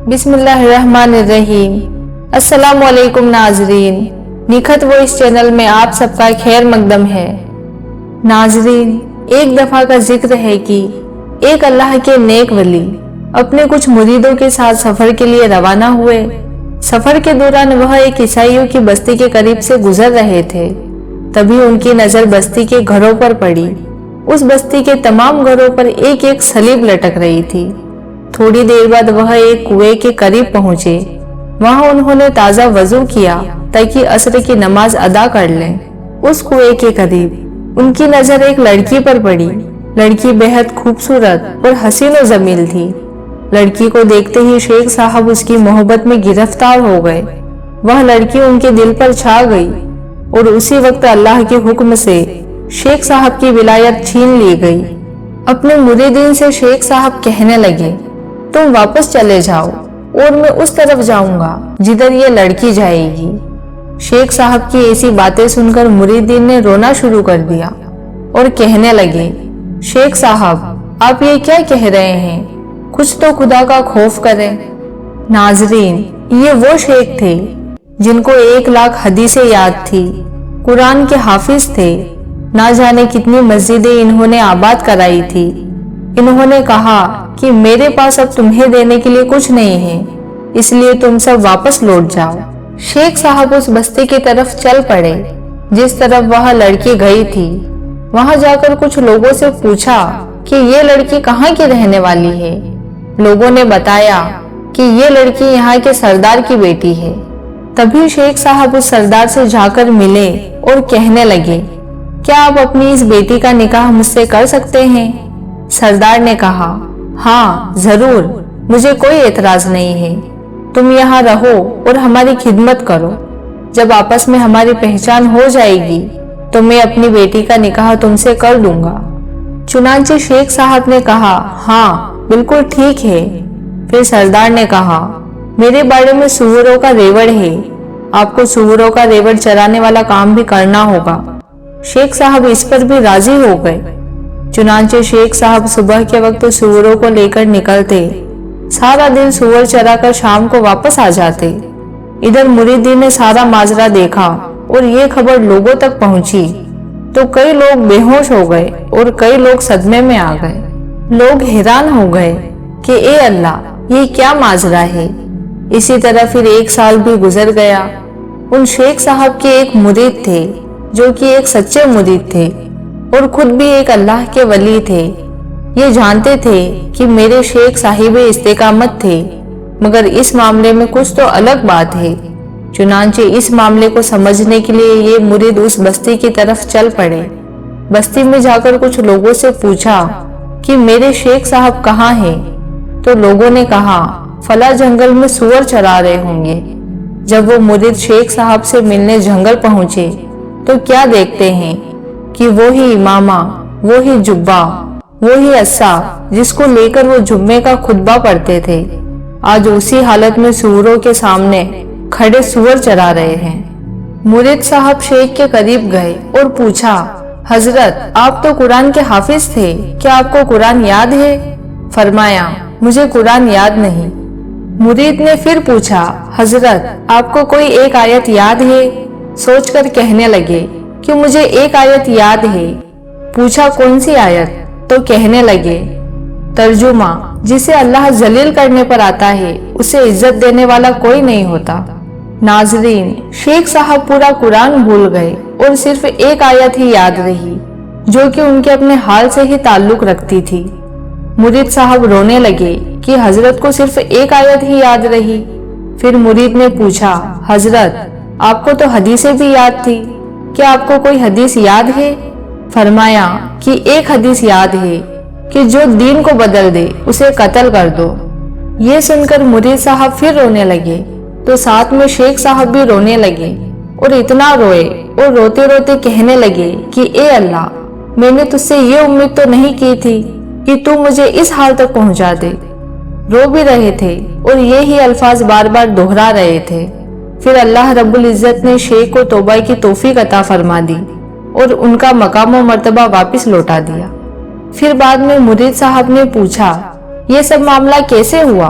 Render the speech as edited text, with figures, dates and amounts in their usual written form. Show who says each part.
Speaker 1: بسم اللہ الرحمن الرحیم۔ السلام علیکم ناظرین، نکھت وہ اس چینل میں آپ سب کا خیر مقدم ہے۔ ناظرین، ایک دفعہ کا ذکر ہے کہ ایک اللہ کے نیک ولی اپنے کچھ مریدوں کے ساتھ سفر کے لیے روانہ ہوئے۔ سفر کے دوران وہ ایک عیسائیوں کی بستی کے قریب سے گزر رہے تھے، تبھی ان کی نظر بستی کے گھروں پر پڑی۔ اس بستی کے تمام گھروں پر ایک ایک صلیب لٹک رہی تھی۔ تھوڑی دیر بعد وہ ایک کنویں کے قریب پہنچے۔ وہاں انہوں نے تازہ وضو کیا تاکہ عصر کی نماز ادا کر لیں۔ اس کنویں کے قریب ان کی نظر ایک لڑکی پر پڑی۔ لڑکی بہت خوبصورت اور حسین و جمیل تھی۔ لڑکی کو دیکھتے ہی شیخ صاحب اس کی محبت میں گرفتار ہو گئے۔ وہ لڑکی ان کے دل پر چھا گئی اور اسی وقت اللہ کے حکم سے شیخ صاحب کی ولایت چھین لی گئی۔ اپنے مریدین سے شیخ صاحب کہنے لگے، تم واپس چلے جاؤ اور میں اس طرف جاؤں گا جدھر یہ لڑکی جائے گی۔ شیخ صاحب کی ایسی باتیں سن کر مریدین نے رونا شروع کر دیا اور کہنے لگے، شیخ صاحب آپ یہ کیا کہہ رہے ہیں؟ کچھ تو خدا کا خوف کریں۔ ناظرین، یہ وہ شیخ تھے جن کو 1,00,000 حدیثیں یاد تھی، قرآن کے حافظ تھے، نہ جانے کتنی مسجدیں انہوں نے آباد کرائی تھی۔ انہوں نے کہا کہ میرے پاس اب تمہیں دینے کے لیے کچھ نہیں ہے، اس لیے تم سب واپس لوٹ جاؤ۔ شیخ صاحب اس بستی کی طرف چل پڑے جس طرف وہ لڑکی گئی تھی۔ وہاں جا کر کچھ لوگوں سے پوچھا کہ یہ لڑکی کہاں کی رہنے والی ہے۔ لوگوں نے بتایا کہ یہ لڑکی یہاں کے سردار کی بیٹی ہے۔ تبھی شیخ صاحب اس سردار سے جا کر ملے اور کہنے لگے، کیا آپ اپنی اس بیٹی کا نکاح مجھ سے کر سکتے ہیں؟ سردار نے کہا، ہاں ضرور، مجھے کوئی اعتراض نہیں ہے، تم یہاں رہو اور ہماری خدمت کرو۔ جب آپس میں ہماری پہچان ہو جائے گی تو میں اپنی بیٹی کا نکاح تم سے کر دوں گا۔ چنانچہ شیخ صاحب نے کہا، ہاں بالکل ٹھیک ہے۔ پھر سردار نے کہا، میرے بارے میں سوروں کا ریوڑ ہے، آپ کو سوروں کا ریوڑ چرانے والا کام بھی کرنا ہوگا۔ شیخ صاحب اس پر بھی راضی ہو گئے۔ چنانچہ شیخ صاحب صبح کے وقت سوروں کو لے کر نکلتے، سارا دن سور چرا کر شام کو واپس آ جاتے۔ ادھر مریدین نے سارا ماجرا دیکھا اور یہ خبر لوگوں تک پہنچی تو کئی لوگ بے ہوش ہو گئے اور کئی لوگ صدمے میں آ گئے۔ لوگ حیران ہو گئے کہ اے اللہ، یہ کیا ماجرا ہے؟ اسی طرح پھر 1 سال بھی گزر گیا۔ ان شیخ صاحب کے ایک مرید تھے جو کہ ایک سچے مرید تھے اور خود بھی ایک اللہ کے ولی تھے۔ یہ جانتے تھے کہ میرے شیخ صاحب استقامت تھے، مگر اس معاملے میں کچھ تو الگ بات ہے۔ چنانچہ اس معاملے کو سمجھنے کے لیے یہ مرید اس بستی کی طرف چل پڑے۔ بستی میں جا کر کچھ لوگوں سے پوچھا کہ میرے شیخ صاحب کہاں ہیں؟ تو لوگوں نے کہا، فلاں جنگل میں سور چرا رہے ہوں گے۔ جب وہ مرید شیخ صاحب سے ملنے جنگل پہنچے تو کیا دیکھتے ہیں کہ وہی امامہ، وہی جبہ، وہی عصا جس کو لے کر وہ جمعے کا خطبہ پڑھتے تھے، آج اسی حالت میں سوروں کے سامنے کھڑے سور چرا رہے ہیں۔ مرید صاحب شیخ کے قریب گئے اور پوچھا، حضرت آپ تو قرآن کے حافظ تھے، کیا آپ کو قرآن یاد ہے؟ فرمایا، مجھے قرآن یاد نہیں۔ مرید نے پھر پوچھا، حضرت آپ کو کوئی ایک آیت یاد ہے؟ سوچ کر کہنے لگے کہ مجھے ایک آیت یاد ہے۔ پوچھا کون سی آیت؟ تو کہنے لگے، ترجمہ، جسے اللہ ذلیل کرنے پر آتا ہے اسے عزت دینے والا کوئی نہیں ہوتا۔ ناظرین، شیخ صاحب پورا قرآن بھول گئے اور صرف ایک آیت ہی یاد رہی جو کہ ان کے اپنے حال سے ہی تعلق رکھتی تھی۔ مرید صاحب رونے لگے کہ حضرت کو صرف ایک آیت ہی یاد رہی۔ پھر مرید نے پوچھا، حضرت آپ کو تو حدیثیں بھی یاد تھی، کیا آپ کو کوئی حدیث یاد ہے؟ فرمایا کہ ایک حدیث یاد ہے کہ جو دین کو بدل دے اسے قتل کر دو۔ یہ سن کر مرید صاحب پھر رونے لگے تو ساتھ میں شیخ صاحب بھی رونے لگے اور اتنا روئے اور روتے روتے کہنے لگے کہ اے اللہ، میں نے تجھ سے یہ امید تو نہیں کی تھی کہ تو مجھے اس حال تک پہنچا دے۔ رو بھی رہے تھے اور یہی الفاظ بار بار دہرا رہے تھے۔ پھر اللہ رب العزت نے شیخ کو توبہ کی توفیق عطا فرما دی اور ان کا مقام و مرتبہ واپس لوٹا دیا۔ پھر بعد میں مرید صاحب نے پوچھا، یہ سب معاملہ کیسے ہوا؟